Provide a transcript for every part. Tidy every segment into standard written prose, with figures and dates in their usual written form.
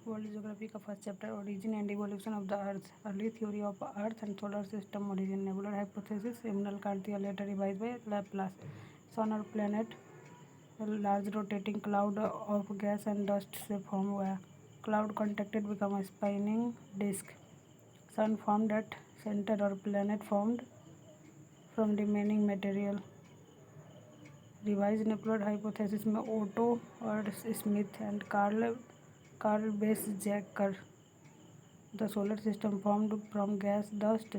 World geography का first chapter, origin and evolution of the earth, early theory of earth and solar system, origin, nebular hypothesis, Immanuel कार्तिया, later revise by Laplace, sun और planet, large rotating cloud of gas and dust से form हुआ, cloud contracted become spinning disk, sun formed at centre और planet formed from remaining material, revise nebular hypothesis में Otto और Schmidt and Carl Weizsacker, the solar system formed from gas, dust,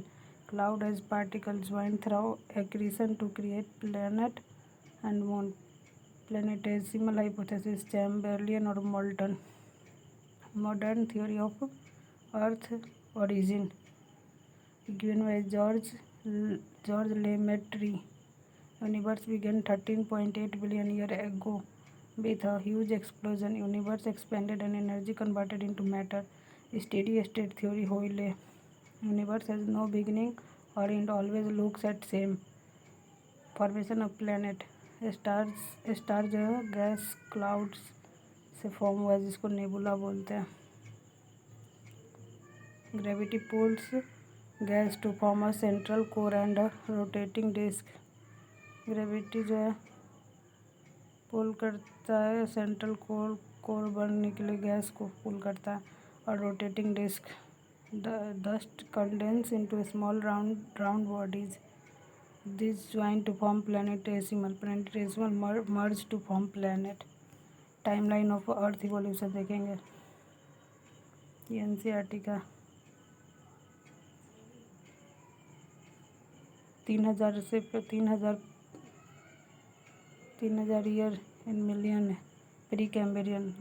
cloud as particles joined through accretion to create planet and moon, planetesimal hypothesis, Chamberlain or Moulton, modern theory of earth origin, given by George Lemaitre, universe began 13.8 billion years ago with a huge explosion, universe expanded and energy converted into matter, steady state theory, Hoyle, universe has no beginning or end, always looks at same, formation of planet, star जो है gas clouds से form हुआ है जिसको nebula बोलते हैं, gravity pulls gas to form a central core and a rotating disc, gravity जो है पुल करता है सेंट्रल कोर बनने के लिए गैस को पुल करता है, और rotating disk, dust condense into small round bodies, this join to form planetesimal merge to form planet, timeline of earth evolution देखेंगे, ये एनसीईआरटी का 3000 ईयर इन मिलियन है, Precambrian,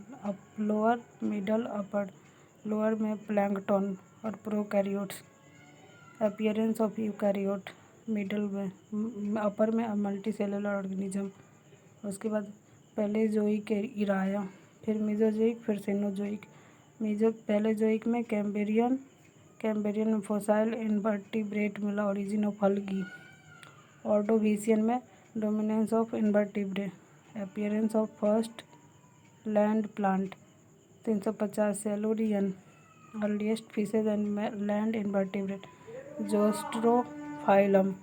lower middle upper, lower में plankton और prokaryotes, appearance of eukaryote, middle में, upper में multi cellular organism, उसके बाद पैलेजोइक इराया, फिर मीजोजोइक, फिर सेनोजोइक, पैलेजोइक में कैम्ब्रियन में फोसाइल इनवर्टिब्रेट मिला, ओरिजिन ऑफ अल्गी, ऑर्डोविशियन में dominance of invertebrate, appearance of first land plant, 350 Silurian, earliest fishes and land invertebrate, Zosterophyllum,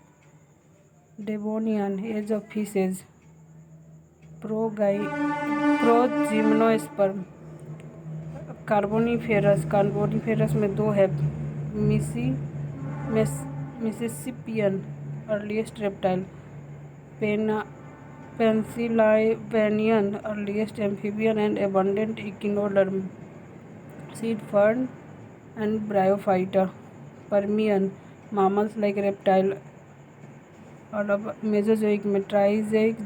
Devonian, age of fishes, progymnosperm, Carboniferous में दो है, Mississippian, earliest reptile, Pennsylvanian, earliest amphibian and abundant echinoderm, seed fern and bryophyta, Permian, mammals like reptile, और अब Mesozoic में Triassic,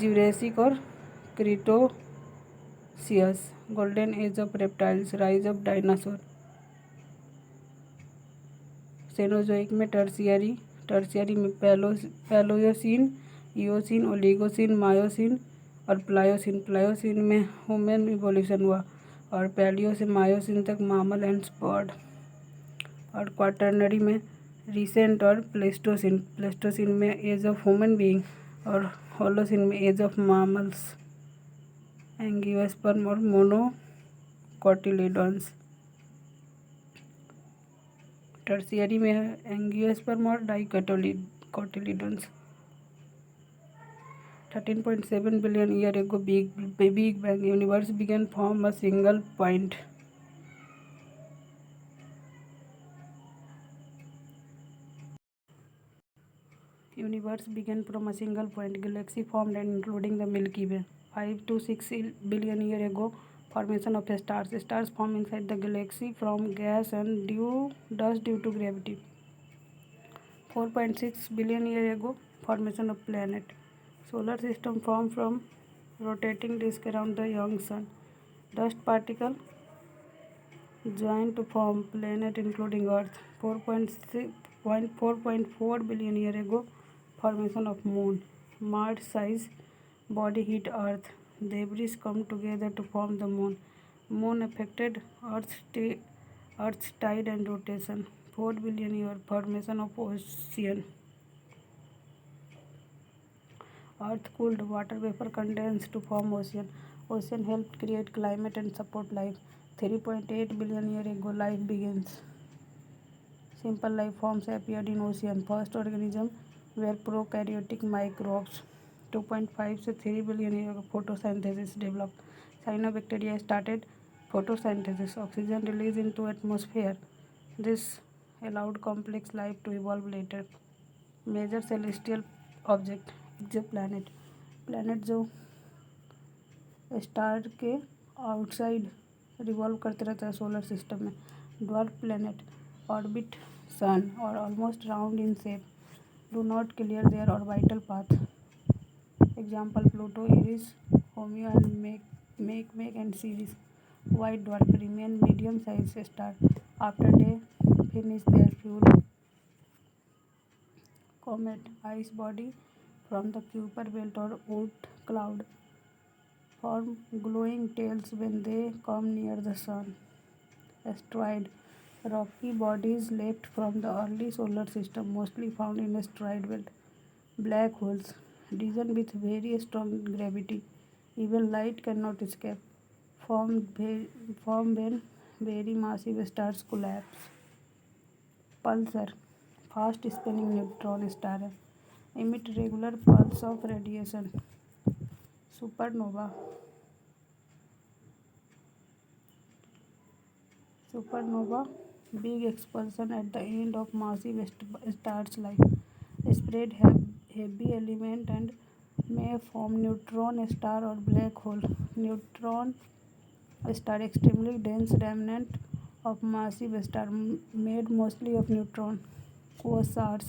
Jurassic और Cretaceous, golden age of reptiles, rise of dinosaur, Cenozoic में tertiary में पैलोयोसिन, eosin, Oligocene, myosin और Pliocene में human evolution हुआ, और पैलियो से मायोसिन तक मामल एंड बर्ड, और क्वाटरनरी में रिसेंट और प्लेस्टोसिन में एज ऑफ ह्यूमन बीइंग, और होलोसिन में एज ऑफ मामल्स, एंजियोस्पर्म और मोनोकोटिलिडन्स, टर्शियरी में है एंजियोस्पर्म और डाइकोटिलिडन्स, 13.7 billion year ago big bang, universe began from a single point, galaxy formed and including the Milky Way, 5 to 6 billion year ago, formation of stars form inside the galaxy from gas and dust due to gravity, 4.6 billion year ago, formation of planet, solar system formed from rotating disk around the young sun, dust particle joined to form planet including earth, 4.4 billion year ago, formation of moon, Mars size body hit earth, debris come together to form the moon affected earth's tide and rotation, 4 billion year, formation of ocean, earth cooled, water vapor condensed to form ocean, Ocean helped create climate and support life. 3.8 billion years ago, life begins. Simple life forms appeared in ocean. First organisms were prokaryotic microbes. 2.5 to 3 billion years ago, photosynthesis developed. Cyanobacteria started photosynthesis. Oxygen released into atmosphere. This allowed complex life to evolve later. Major celestial object exoplanet. Planet जो star के outside revolve करते रहता है solar system में. Dwarf planet orbit sun और almost round in shape. Do not clear their orbital path. Example Pluto, Eris, Haumea and make and Ceres. White dwarf remain medium size star after they finish their fuel. Comet, ice body from the Kuiper belt or Oort cloud, form glowing tails when they come near the sun. Asteroid, rocky bodies left from the early solar system, mostly found in asteroid belt. Black holes, region with very strong gravity, even light cannot escape, form when very massive stars collapse. Pulsar, fast spinning neutron star है. Emit regular pulse of radiation. Supernova, big expulsion at the end of massive star's life. Spread heavy element and may form neutron star or black hole. Neutron star, extremely dense remnant of massive star made mostly of neutron. Quasars,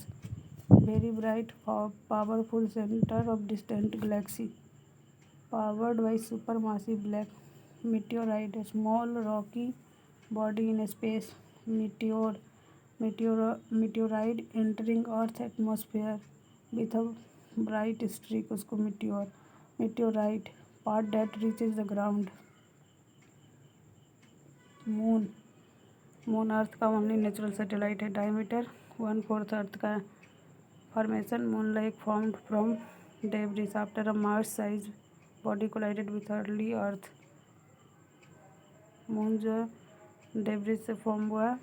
very bright, powerful center of distant galaxy, powered by supermassive black. Meteorite, a small rocky body in space. Meteorite entering Earth's atmosphere with a bright streak, उसको meteorite, part that reaches the ground. Moon earth का only natural satellite है. Diameter 1/4 अर्थ का. Formation, moon like formed from debris after a Mars size body collided with early earth. Moon जो debris से form हुआ,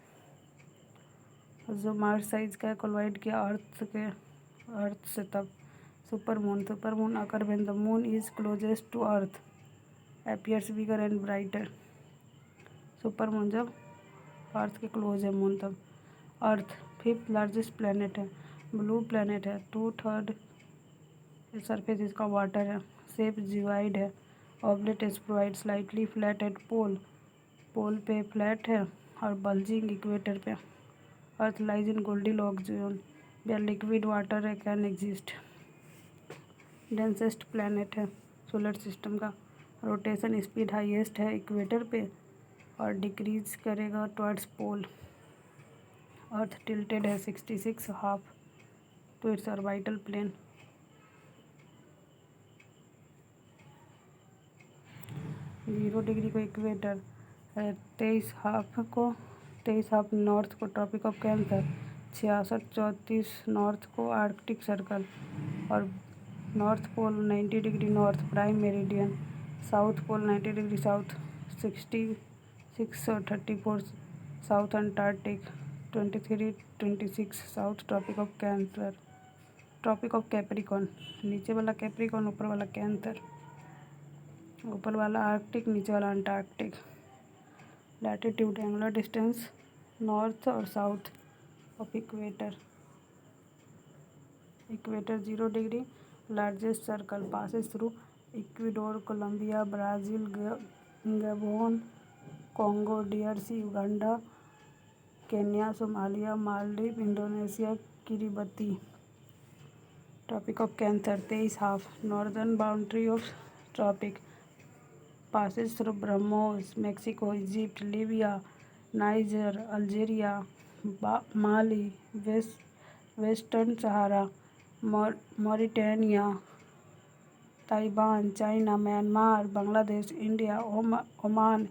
जो Mars size का collide किया earth से तब. Supermoon occur when the moon is closest to earth, appears bigger and brighter. Supermoon जब earth के क्लोज है मून तब. अर्थ फिफ्थ लार्जेस्ट प्लैनेट है. ब्लू प्लैनेट है. 2/3 सरफेस इसका वाटर है. शेप जिवाइड है. Oblate spheroid, slightly flat at pole पे फ्लैट है और बल्जिंग इक्वेटर पे. Earth lies in Goldilocks zone where liquid water can exist. Densest planet है सोलर सिस्टम का. रोटेशन स्पीड हाईएस्ट है इक्वेटर पे और डिक्रीज करेगा टुवर्ड्स पोल. अर्थ टिल्टेड है 66 half to its orbital plane. 0 degree को इक्वेटर है. 23 हाफ नॉर्थ को ट्रॉपिक ऑफ कैंसर. 66 नॉर्थ को आर्कटिक सर्कल और North Pole 90 degree north prime meridian. South pole 90 degree south. 66-34 south Antarctic. 23-26 south Tropic of Cancer. Tropic of Capricorn, नीचे वाला Capricorn, ऊपर वाला cancer. ऊपर वाला आर्कटिक, नीचे वाला Antarctic. Latitude, angular distance north और south of equator. 0 degree. Largest circle passes through Ecuador, Colombia, Brazil, Gabon, Congo DRC, Uganda, Kenya, Somalia, Maldives, Indonesia, Kiribati. Tropic of Cancer 23 half. Northern boundary of tropic passes through Brahmos, Mexico, Egypt, Libya, Niger, Algeria, Mali, Western Sahara, Mauritania, Taiwan, China, Myanmar, Bangladesh, India, Oman,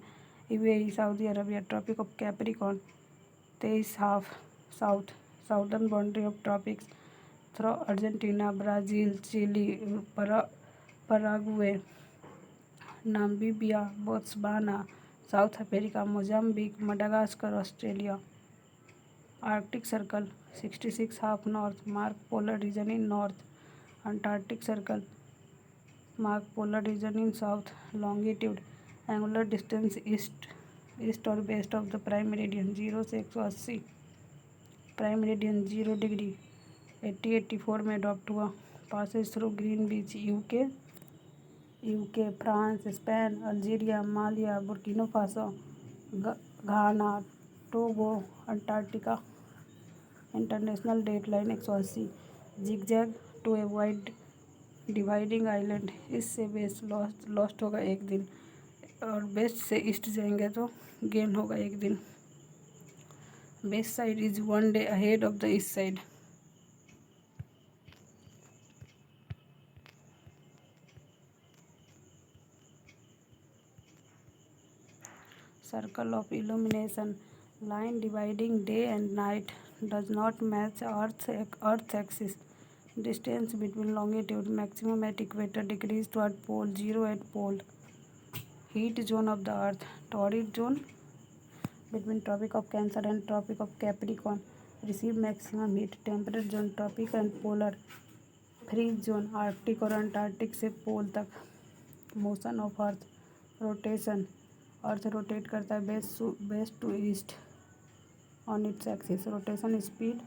UAE, Saudi Arabia. Tropic of Capricorn 23 half south. Southern boundary of tropics through Argentina, Brazil, Chile, Paraguay, Namibia, Botswana, South Africa, Mozambique, Madagascar, Australia. Arctic circle 66 half north mark polar region in north. Antarctic circle mark polar region in south. Longitude angular distance east और west of the prime meridian 0 से 180। Prime meridian 0 degree 80-84 में adopt हुआ। Passes through Greenwich UK, France, Spain, Algeria, Mali, Burkina Faso, Ghana, Togo. Antarctica international dateline 180। Zigzag to avoid dividing island, इससे बेस lost होगा एक दिन, और waste से ईस्ट जाएंगे तो गेन होगा एक दिन। West side is 1 day ahead of the east side. Circle of illumination line dividing day and night does not match Earth's axis. Distance between longitude maximum at equator decrease toward pole, 0 at pole. Heat zone of the Earth torrid zone between Tropic of Cancer and Tropic of Capricorn receive maximum heat. Temperate zone tropic and polar. Frigid zone Arctic और Antarctic से pole तक। Motion of Earth rotation Earth rotate करता है west to east on its axis. Rotation speed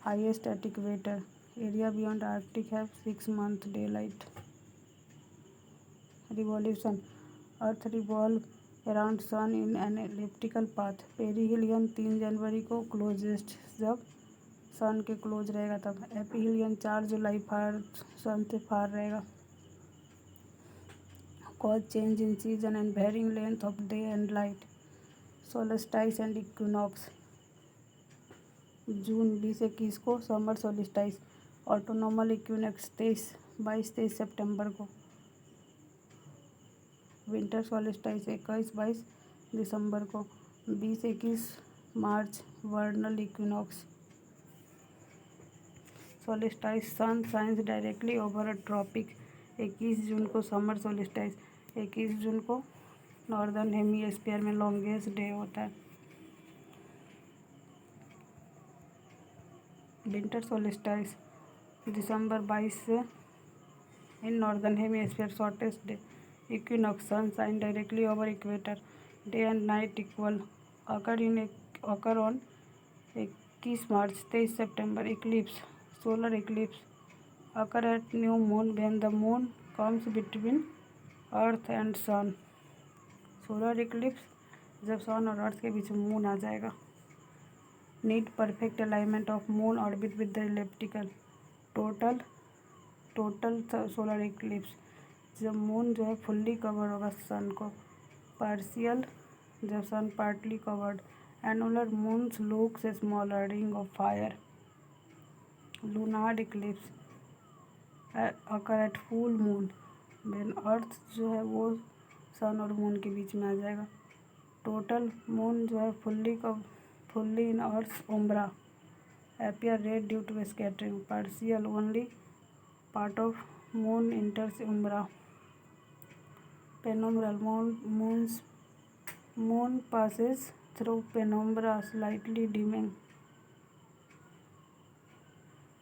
highest at equator. Area beyond Arctic have 6 month daylight. Revolution Earth revolve around sun in an elliptical path. Perihelion 3 जनवरी को closest, जब सन के close रहेगा तब। Aphelion 4 जुलाई फार सन से far रहेगा। Cause change in season and varying length of day and light. Solstice and equinox June 20-21 को summer सोलिस्टाइस। ऑटोनॉमल equinox 22-23 सितंबर को। विंटर सोलिस्टाइस 21-22 दिसंबर को। 20-21 March vernal equinox. Solstice sun shines directly over a tropic 21 June को। Summer solstice 21 June को northern hemisphere में longest day होता है। Winter solstice दिसंबर 22 से in northern hemisphere shortest day. Equinox sun shine directly over equator, day and night equal, occur on 21 March 23 सितंबर। Eclipse solar eclipse occur at new moon when the moon comes between earth and sun. Solar eclipse जब सन और अर्थ के बीच में moon आ जाएगा। Need perfect alignment of moon orbit with the elliptical. Total solar eclipse जब moon जो है फुल्ली कवर होगा सन को। पार्शियल जब sun partly covered. Annular moons looks smaller ring of fire. Lunar eclipse occur at full moon when earth जो है वो सन और मून के बीच में आ जाएगा। टोटल मून जो है fully in earth umbra appear red due to scattering. Partial only part of moon enters umbra. Penumbral moon passes through penumbra slightly dimming।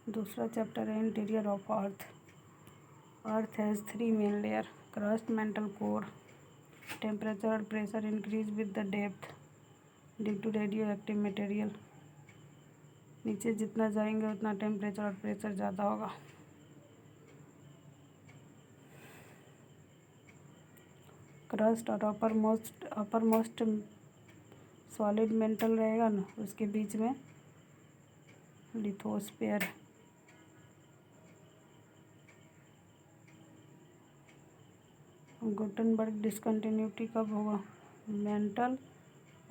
दूसरा चैप्टर है interior of earth. Earth has 3 main layer, crust, mantle core. Temperature और pressure increase with the depth due to radioactive material. नीचे जितना जाएंगे उतना temperature और pressure ज़्यादा होगा। क्रस्ट और अपर मोस्ट सॉलिड मेंटल रहेगा ना, उसके बीच में लिथोस्फीयर। गुटनबर्ग डिस्कंटिन्यूटी कब होगा? मेंटल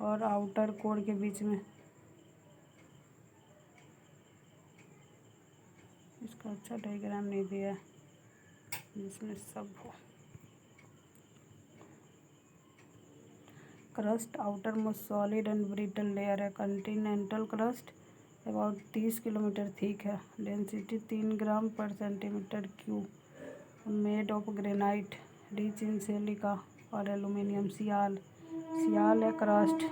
और आउटर कोर के बीच में। इसका अच्छा डायग्राम नहीं दिया है जिसमें सब हो। Crust outermost solid and brittle layer है। Continental crust about 30 kilometre thick है। Density 3 gram per centimetre cube. Made of granite rich in silica. और एल्यूमिनियम। सियाल है crust,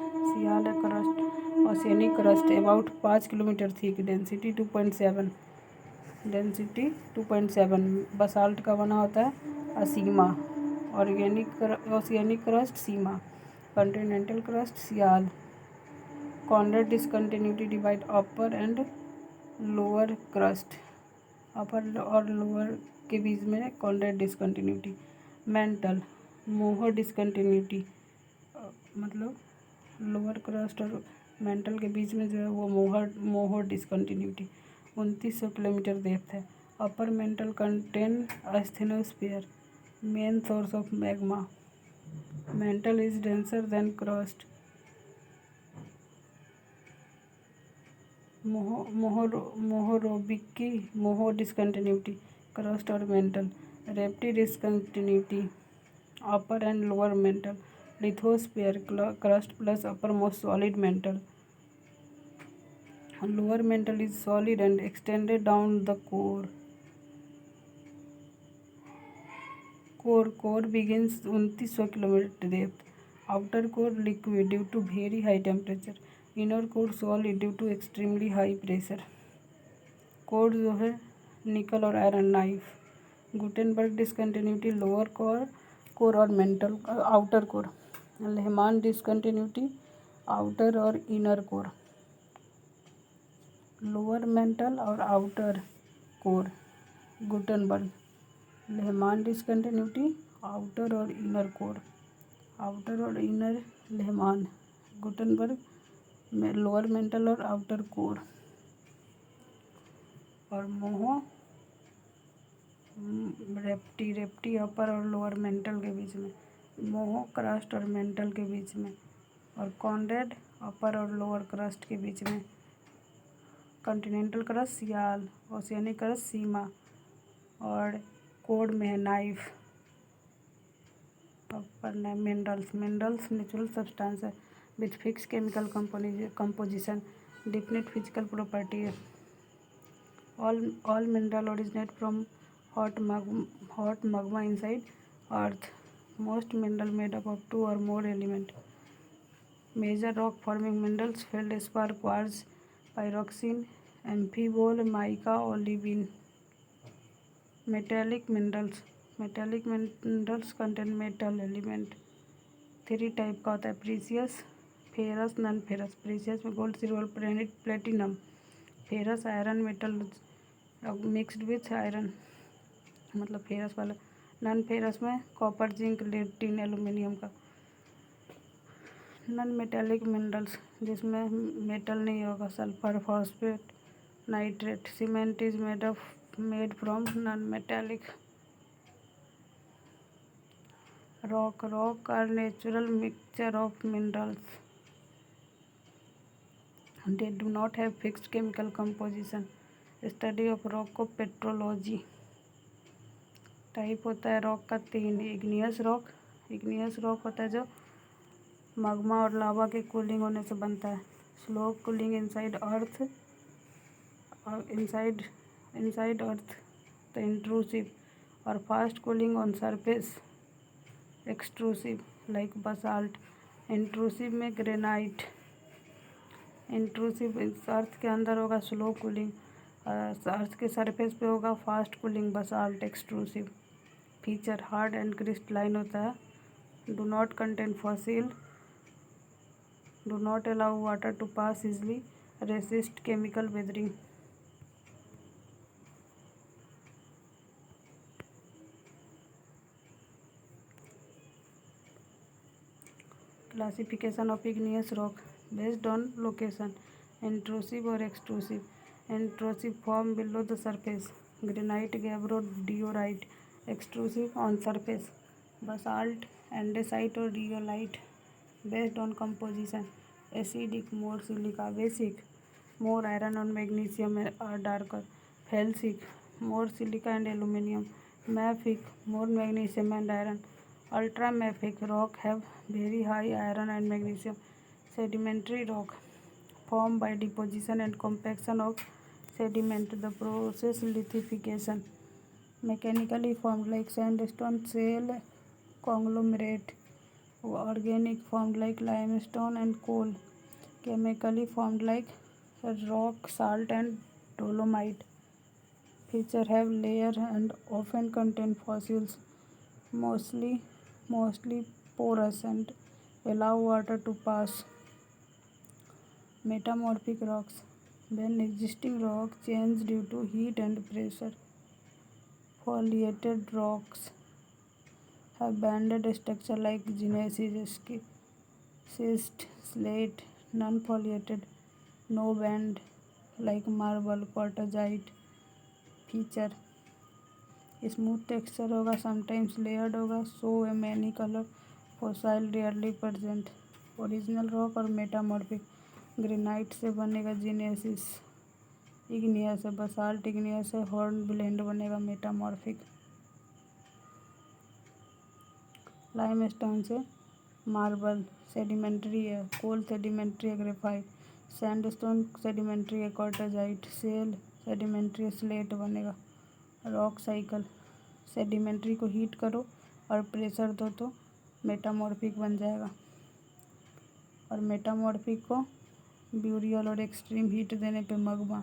oceanic crust about 5 kilometre thick, density 2.7। Basalt का बना होता है असीमा, oceanic crust sima, continental crust sial. Conrad discontinuity divide upper and lower crust, upper और lower के बीच में कॉन्ड्रेड डिसकंटिन्यूटी। मेंटल मोहर डिसकंटिन्यूटी, मतलब लोअर क्रस्ट और मेंटल के बीच में जो है वो मोहर डिसकंटिन्यूटी। 2900 किलोमीटर डेप्थ है। Upper mantle contain asthenosphere, main source of magma. Mantle is denser than crust. Mohorovicic Moho discontinuity, crust और mantle. Repetti discontinuity, upper and lower mantle. Lithosphere, crust plus uppermost solid mantle. Lower mantle is solid and extended down the core. Core begins 2900 kilometre depth. Outer core liquid due to very high temperature, inner core solid due to extremely high pressure. Core जो है निकल और iron nife. Gutenberg discontinuity, lower core और mantle outer core. Lehmann discontinuity, outer और inner core. Lower mantle और outer core Gutenberg. Lehmann discontinuity, outer और inner core, outer और inner Lehmann. Gutenberg में लोअर मेंटल और आउटर कोर। और Moho रेप्टी अपर और lower mental के बीच में। मोहो क्रस्ट और मेंटल के बीच में। और कॉन्ड्रेड अपर और लोअर क्रस्ट के बीच में। Continental crust sial, oceanic crust sima, और कोड में है nife. Upper minerals natural substance है with fix chemical composition, definite physical property है। All mineral originate from hot magma inside earth. Most mineral made up of 2 or more elements. Major rock forming minerals: feldspar, quartz, pyroxene, amphibole, mica, olivine. Metallic minerals contain metal element। 3 type का होता है: precious, ferrous, non ferrous. Precious में gold, silver, platinum. Ferrous iron metal mixed with iron, मतलब ferrous वाला। Non ferrous में copper, zinc, lead, tin, aluminium का। Non metallic minerals जिसमें metal नहीं होगा: sulphur, phosphate, nitrate. Cement is made from non metallic. Rock are natural mixture of minerals, they do not have fixed chemical composition. Study of rock को petrology. Type होता है rock का 3। Igneous rock होता है जो magma और लावा के cooling होने से बनता है। स्लो कूलिंग इनसाइड अर्थ तो इंट्रूसिव, और fast cooling on surface extrusive, like basalt. Intrusive में ग्रेनाइट। इंट्रूसिव अर्थ के अंदर होगा स्लो कूलिंग, अर्थ के सरफेस पे होगा fast cooling basalt extrusive. Feature hard and crystalline होता है। Do not contain fossil, do not allow water to pass easily, resist chemical weathering. Classification of igneous rock based on location, intrusive और extrusive. Intrusive form below the surface, granite, gabbro, diorite. Extrusive on surface, basalt, andesite और rhyolite. Based on composition, acidic, more silica. Basic, more iron और magnesium are darker. Felsic, more silica and aluminium. Mafic, more magnesium and iron. Ultra mafic rock have very high iron and magnesium. Sedimentary rock formed by deposition and compaction of sediment. The process lithification. Mechanically formed like sandstone shell conglomerate. organic formed like limestone and coal, chemically formed like rock, salt and dolomite. Feature have layer and often contain fossils, mostly mostly porous and allow water to pass. Metamorphic rocks. When existing rock change due to heat and pressure. Foliated rocks have banded structure like gneiss, schist, slate, non-foliated, no band like marble, quartzite. Feature smooth texture होगा, sometimes layered होगा, so many colour, fossil rarely present. Original rock और metamorphic. Granite से बनेगा gneiss, igneous है, basalt igneous है, hornblende बनेगा metamorphic. Limestone से marble sedimentary है, कोल सेडिमेंट्री है, ग्रेफाइट, सैंडस्टोन सेडिमेंट्री है, क्वार्टजाइट, सेल सेडिमेंट्री स्लेट बनेगा। रॉक साइकिल, सेडिमेंट्री को हीट करो और प्रेशर दो तो मेटामॉर्फिक बन जाएगा, और मेटामॉर्फिक को ब्यूरियल और एक्सट्रीम हीट देने पे मगमा,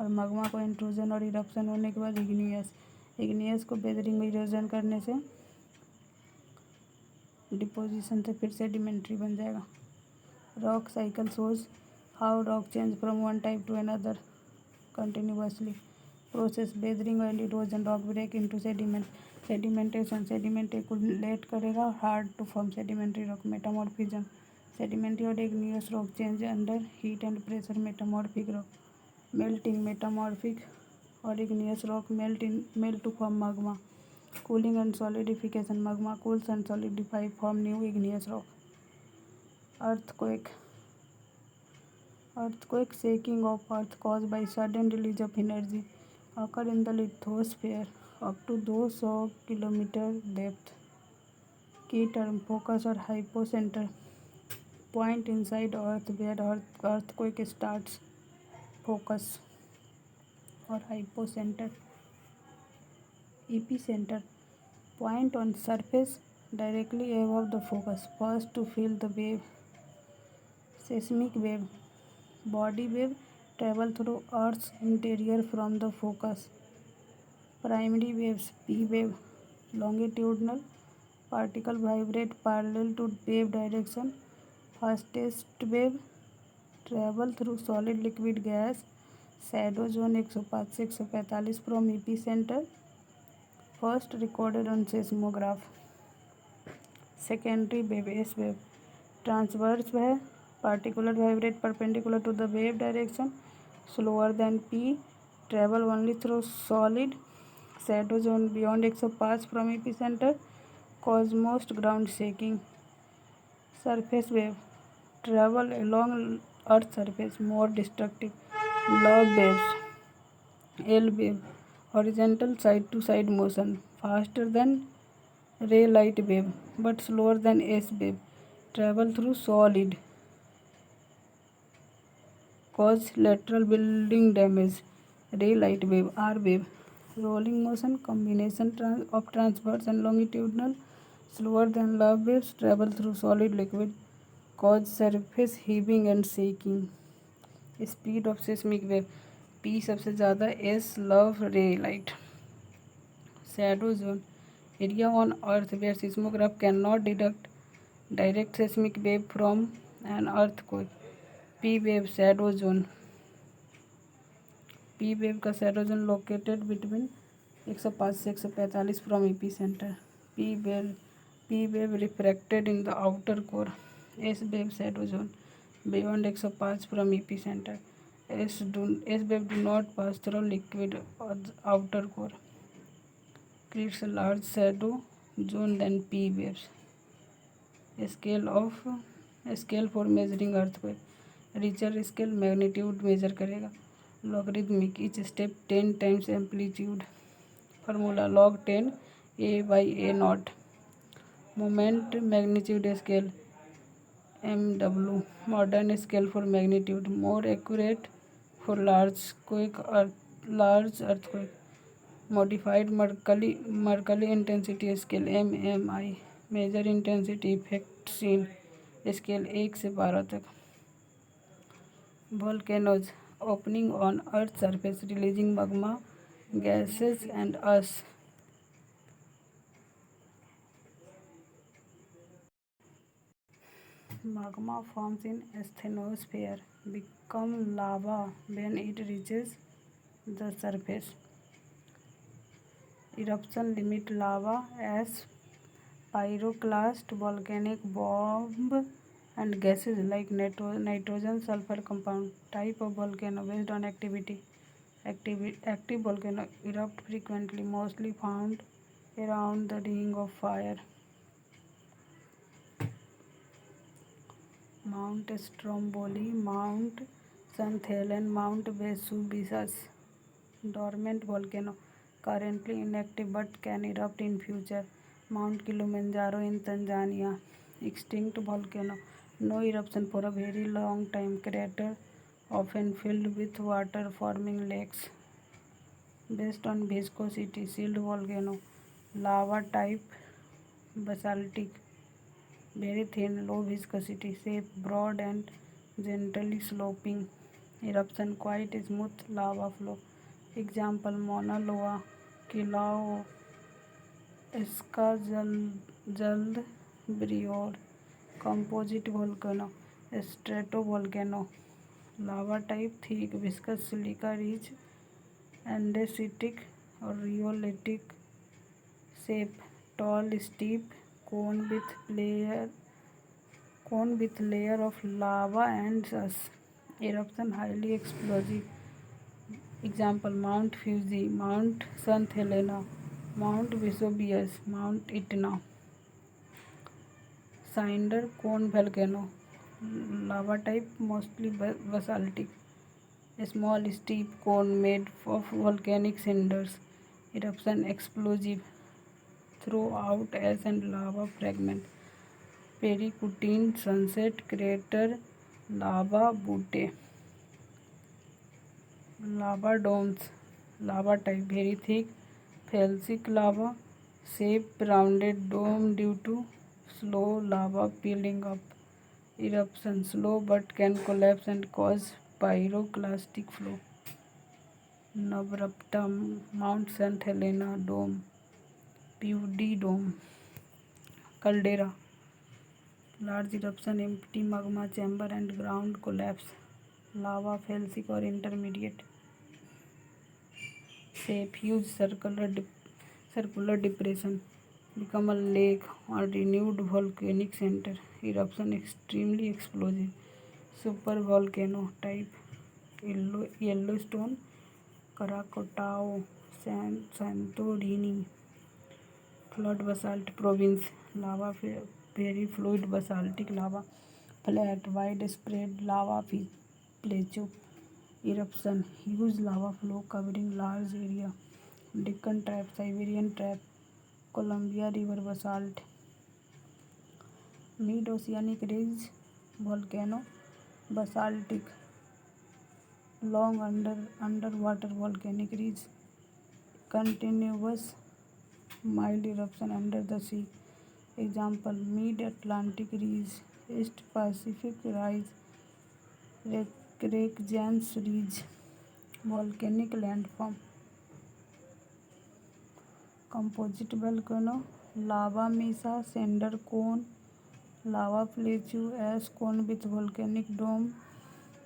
और मगमा को इंट्रूजन और इरप्शन होने के बाद इग्नियस, इग्नियस को वेदरिंग इरोजन करने से डिपोजिशन से फिर सेडिमेंट्री बन जाएगा। Rock cycle shows how rock change from one type to another continuously. Process weathering and erosion, rock break into sediment, sedimentation, sediment accumulate करेगा, hard to form sedimentary rock. Metamorphism, sedimentary और igneous rock change under heat and pressure, metamorphic rock. Melting, metamorphic और igneous rock melt to form magma. Cooling and solidification, magma cools and solidify, form new igneous rock. Earthquake, shaking of earth caused by sudden release of energy occur in the lithosphere up to 200 kilometer depth. Key term focus or hypocenter, point inside earth where earthquake starts. Focus or hypocenter. Epicenter, point on surface directly above the focus, first to feel the wave. Seismic wave, body wave travel through earth's interior from the focus. Primary waves, P wave, longitudinal particle vibrate parallel to wave direction. Fastest wave travel through solid liquid gas, shadow zone 105 से 145 from epicenter, first recorded on seismograph. Secondary wave, S wave, transverse है, particular vibrate perpendicular to the wave direction, slower than P, travel only through solid, shadow zone beyond 105 from epicenter, cause most ground shaking. Surface wave, travel along earth surface, more destructive. Love waves, L wave, horizontal side to side motion, faster than ray light wave but slower than S wave, travel through solid, cause lateral building damage. Ray light wave, R wave, rolling motion, combination of transverse and longitudinal, slower than love waves, travel through solid liquid, cause surface heaving and shaking. Speed of seismic wave, P सबसे ज़्यादा, S love ray light. Shadow zone, area on earth where seismograph cannot detect direct seismic wave from an earthquake. P wave, shadow zone, P wave का shadow zone located between 105 से 145 from epicenter. P wave refracted in the outer core. S wave shadow zone beyond 105 from epicenter. S wave do not pass through liquid outer core, creates a large shadow zone than P waves. Scale for measuring earthquake, richer scale magnitude measure करेगा. Logarithmic, each step 10 times amplitude. Formula log 10 a by a naught. Moment magnitude scale MW, modern scale for magnitude, more accurate for large earthquake. Modified Mercalli intensity scale MMI, major intensity effect seen scale 1 से 12 तक। Volcanoes opening on Earth's surface, releasing magma, gases and ash. Magma forms in asthenosphere, become lava when it reaches the surface. Eruption limit lava, ash, pyroclast, volcanic bomb, and gases like nitrogen, sulfur compound. Type of volcano based on activity. Active volcano erupt frequently, mostly found around the ring of fire. Mount Stromboli, Mount St. Helens, Mount Vesuvius. Dormant volcano, currently inactive but can erupt in future. Mount Kilimanjaro in Tanzania. Extinct volcano, no eruption for a very long time. Crater often filled with water, forming lakes. Based on viscosity, sealed volcano, lava type basaltic, very thin, low viscosity, shape broad and gently sloping. Eruption quite smooth lava flow. Example Mauna Loa, Kilauea, Esca Jald Brior. Composite volcano, stratovolcano, lava type thick, viscous silica rich, andesitic or rhyolitic shape, tall, steep, cone with layer of lava and ash. Eruption highly explosive. Example Mount Fuji, Mount St. Helena, Mount Vesuvius, Mount Etna. Cinder cone volcano, lava type mostly basaltic, a small steep cone made of volcanic cinders. Eruption explosive, throw out ash and lava fragment. Pericutine sunset crater, lava butte. Lava domes, lava type very thick, felsic lava, shape rounded dome due to slow lava peeling up. Eruption slow but can collapse and cause pyroclastic flow. Navrapta, Mount St. Helena dome, Pudy dome. Caldera, large eruption, empty magma chamber and ground collapse. Lava felsic or intermediate. Shape huge circular depression, become a lake or renewed volcanic center. Eruption extremely explosive. Supervolcano type, Yellowstone, Krakatoa, Santorini. Flood basalt province, lava very fluid basaltic lava, flat widespread lava plateau. Eruption, huge lava flow covering large area. Deccan Trap, Siberian Trap, Columbia River basalt. Mid-oceanic ridge volcano, basaltic, long underwater volcanic ridge, continuous mild eruption under the sea. Example Mid-Atlantic ridge, East Pacific ridge, Reykjanes ridge. Volcanic landform, composite volcano, lava mesa, cinder cone, lava plateau, ash cone with volcanic dome,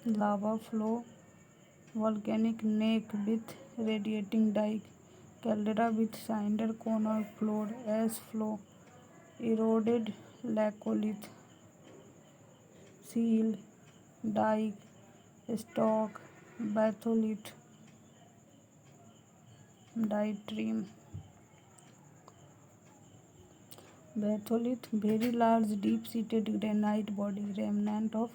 lava flow, volcanic neck with radiating dike, caldera with cinder cone or floor, ash flow, eroded laccolith, seal, dike, stalk, batholith, diatreme. Batholith, very large deep-seated granite body, remnant of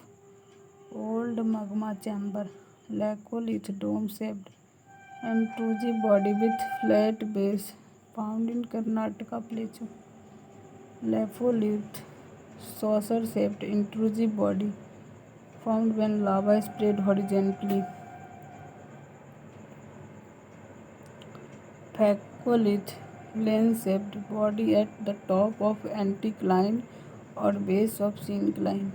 old magma chamber. Laccolith, dome-shaped, intrusive body with flat base, found in Karnataka plateau. Lapholith, saucer-shaped, intrusive body, found when lava spread horizontally. Phacolith, lens-shaped body at the top of anticline or base of syncline.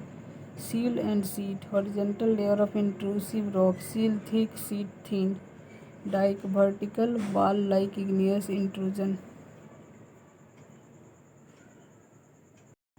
Seal and sheet, horizontal layer of intrusive rock. Seal thick, sheet thin. Dike, vertical wall-like igneous intrusion.